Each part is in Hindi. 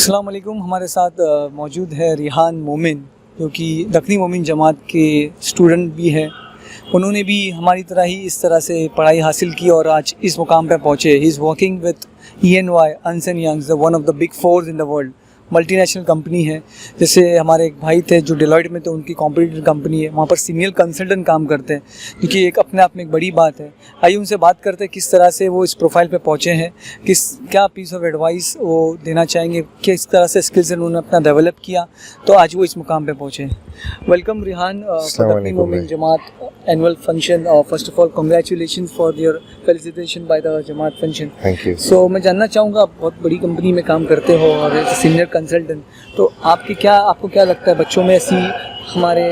अस्सलाम वालेकुम। हमारे साथ मौजूद है रिहान मोमिन, जो कि दखनी मोमिन जमात के स्टूडेंट भी है। उन्होंने भी हमारी तरह ही इस तरह से पढ़ाई हासिल की और आज इस मुकाम पर पहुँचे। He is working with ENY, Ernst and Youngs, one of the big fours in the world. Multinational company है। जैसे हमारे एक भाई थे जो डेलॉयट में, तो उनकी कॉम्पिटिटिव कंपनी है, वहाँ पर सीनियर कंसल्टेंट काम करते हैं, क्योंकि एक अपने आप में एक बड़ी बात है। आइए उनसे बात करते हैं किस तरह से वो इस प्रोफाइल पे पहुँचे हैं, क्या पीस ऑफ एडवाइस वो देना चाहेंगे, किस तरह से स्किल्स उन्होंने अपना डेवलप किया तो आज वो इस मुकाम पे पहुँचे। Welcome Rihan, Dakhni Momin Jamaat annual function. First of all congratulations for your felicitation by the Jamaat function. Thank you. So मैं जानना चाहूँगा, आप बहुत बड़ी कंपनी में काम करते हो और सीनियर कंसल्टेंट, तो आपको क्या लगता है बच्चों में ऐसी, हमारे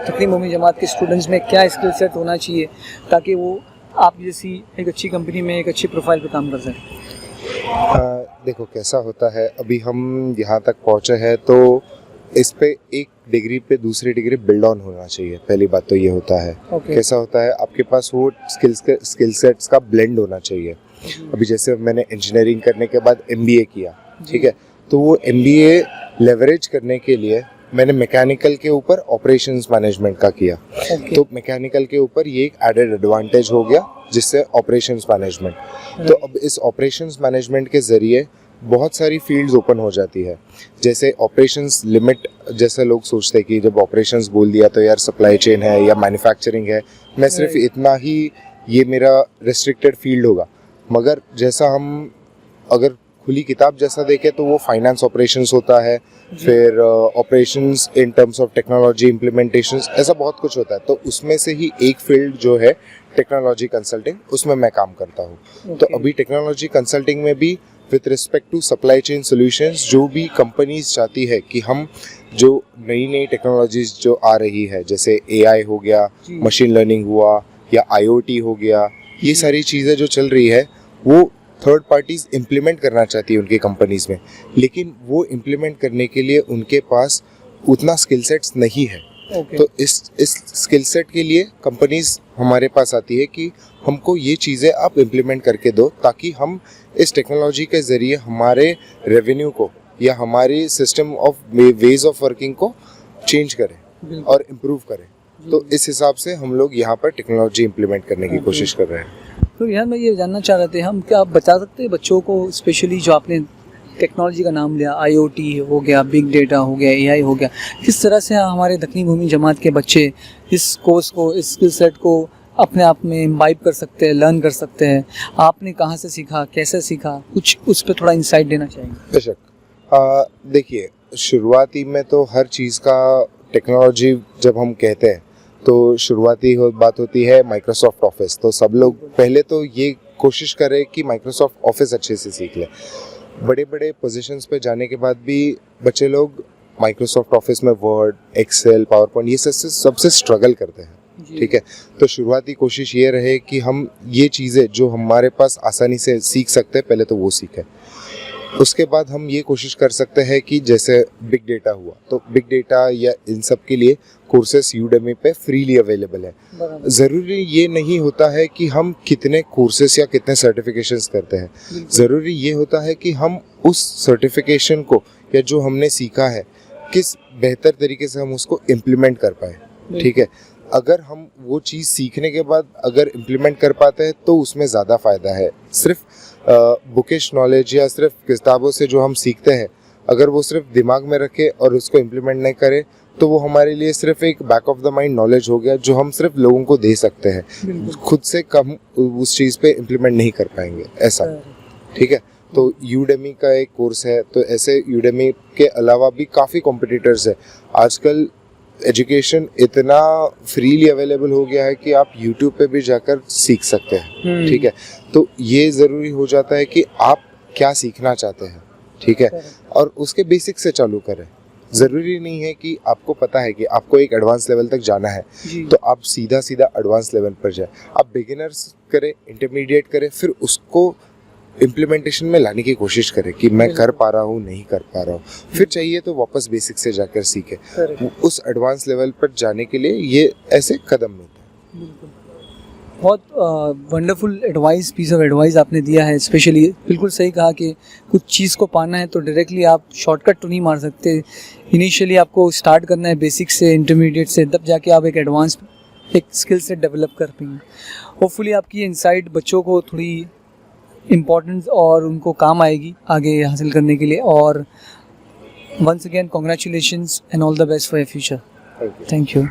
दखनी मोमिन जमात के स्टूडेंट्स में क्या स्किल सेट होना चाहिए ताकि वो आप जैसी एक अच्छी कंपनी में एक अच्छी प्रोफाइल पे काम कर सकें? देखो कैसा होता है, अभी हम यहाँ तक पहुँचे हैं तो इस पे एक डिग्री पे दूसरी डिग्री बिल्ड ऑन होना चाहिए। पहली बात तो ये होता है। कैसा होता है, आपके पास वो स्किल सेट्स का ब्लेंड होना चाहिए। अभी जैसे मैंने इंजीनियरिंग करने के बाद MBA किया, ठीक है, तो वो MBA लेवरेज करने के लिए मैंने मैकेनिकल के ऊपर ऑपरेशंस मैनेजमेंट का किया। तो मैकेनिकल के ऊपर ये एक एडेड एडवांटेज हो गया, जिससे ऑपरेशंस मैनेजमेंट। तो अब इस ऑपरेशंस मैनेजमेंट के ज़रिए बहुत सारी फील्ड्स ओपन हो जाती है। जैसे ऑपरेशंस लिमिट, जैसे लोग सोचते हैं कि जब ऑपरेशंस बोल दिया तो यार सप्लाई चेन है या मैन्युफैक्चरिंग है, मैं सिर्फ इतना ही, ये मेरा रेस्ट्रिक्टेड फील्ड होगा। मगर जैसा हम अगर खुली किताब जैसा देखें तो वो फाइनेंस ऑपरेशंस होता है, फिर operations in terms of technology implementations, ऐसा बहुत कुछ होता है। तो उसमें से ही एक फील्ड जो है टेक्नोलॉजी कंसल्टिंग, उसमें मैं काम करता हूँ। तो अभी टेक्नोलॉजी कंसल्टिंग में भी with respect to supply chain solutions, जो भी कंपनीज चाहती है कि हम जो नई नई टेक्नोलॉजीज जो आ रही है, जैसे AI हो गया, मशीन लर्निंग हुआ, या IoT हो गया, ये सारी चीज़ें जो चल रही है वो थर्ड पार्टीज इम्प्लीमेंट करना चाहती है उनकी कंपनीज में, लेकिन वो इम्प्लीमेंट करने के लिए उनके पास उतना स्किल सेट्स नहीं है। तो इस स्किल सेट के लिए कंपनीज हमारे पास आती है कि हमको ये चीज़ें आप इम्प्लीमेंट करके दो, ताकि हम इस टेक्नोलॉजी के ज़रिए हमारे रेवेन्यू को या हमारे system of ways of working को चेंज करें और इम्प्रूव करें। तो इस हिसाब से हम लोग यहाँ पर टेक्नोलॉजी इम्प्लीमेंट करने की कोशिश कर रहे हैं। तो यार मैं ये जानना चाह रहे थे हम, क्या आप बता सकते हैं बच्चों को, स्पेशली जो आपने टेक्नोलॉजी का नाम लिया, IoT हो गया, बिग डेटा हो गया, AI हो गया, किस तरह से हमारे दखनी मोमिन जमात के बच्चे इस कोर्स को, इस स्किल सेट को अपने आप में इम्बाइब कर सकते हैं, लर्न कर सकते हैं? आपने कहाँ से सीखा, कैसे सीखा, कुछ उस पर थोड़ा इंसाइट देना चाहेंगे? बेशक। देखिए, शुरुआती में तो हर चीज़ का टेक्नोलॉजी जब हम कहते हैं तो शुरुआती बात होती है माइक्रोसॉफ्ट ऑफिस। तो सब लोग पहले तो ये कोशिश करें कि माइक्रोसॉफ्ट ऑफिस अच्छे से सीख लें। बड़े बड़े पोजीशंस पे जाने के बाद भी बच्चे लोग माइक्रोसॉफ्ट ऑफिस में वर्ड, एक्सेल, पावरपॉइंट, ये सबसे स्ट्रगल करते हैं, ठीक है। तो शुरुआती कोशिश ये रहे कि हम ये चीज़ें जो हमारे पास आसानी से सीख सकते हैं, पहले तो वो सीखें। उसके बाद हम ये कोशिश कर सकते हैं कि जैसे बिग डेटा हुआ, तो बिग डेटा या इन सब के लिए कोर्सेस Udemy पे फ्रीली अवेलेबल है। ज़रूरी ये नहीं होता है कि हम कितने कोर्सेस या कितने सर्टिफिकेशंस करते हैं, ज़रूरी ये होता है कि हम उस सर्टिफिकेशन को या जो हमने सीखा है किस बेहतर तरीके से हम उसको इम्प्लीमेंट कर पाए, ठीक है। अगर हम वो चीज़ सीखने के बाद अगर इम्प्लीमेंट कर पाते हैं तो उसमें ज़्यादा फ़ायदा है। सिर्फ बुकिश नॉलेज या सिर्फ किताबों से जो हम सीखते हैं, अगर वो सिर्फ दिमाग में रखे और उसको इम्प्लीमेंट नहीं करें तो वो हमारे लिए सिर्फ एक back of the mind knowledge हो गया, जो हम सिर्फ लोगों को दे सकते हैं, खुद से कम उस चीज़ पे इम्प्लीमेंट नहीं कर पाएंगे, ऐसा, ठीक है। तो Udemy का एक कोर्स है, तो ऐसे Udemy के अलावा भी काफ़ी कॉम्पिटिटर्स है। आजकल एजुकेशन इतना फ्रीली अवेलेबल हो गया है कि आप YouTube पे भी जाकर सीख सकते हैं, ठीक है। तो ये ज़रूरी हो जाता है कि आप क्या सीखना चाहते हैं, ठीक है, और उसके बेसिक से चालू करें। ज़रूरी नहीं है कि आपको पता है कि आपको एक एडवांस लेवल तक जाना है तो आप सीधा एडवांस लेवल पर जाए। आप बिगिनर्स करें, इंटरमीडिएट करें, फिर उसको इम्प्लीमेंटेशन में लाने की कोशिश करें कि मैं कर पा रहा हूँ, नहीं कर पा रहा हूँ, फिर चाहिए तो वापस बेसिक से जाकर सीखे। उस एडवांस लेवल पर जाने के लिए ये ऐसे कदम होते हैं। बहुत wonderful advice, piece of advice आपने दिया है। स्पेशली बिल्कुल सही कहा कि कुछ चीज़ को पाना है तो डायरेक्टली आप शॉर्टकट तो नहीं मार सकते। इनिशियली आपको स्टार्ट करना है बेसिक से, इंटरमीडिएट से, तब जाके आप एक एडवांस एक स्किल सेट डेवलप कर पाएंगे। होपफुली आपकी इनसाइट बच्चों को थोड़ी इम्पोर्टेंस और उनको काम आएगी आगे हासिल करने के लिए। और once again congratulations and all the best for your future. Thank you. Thank you.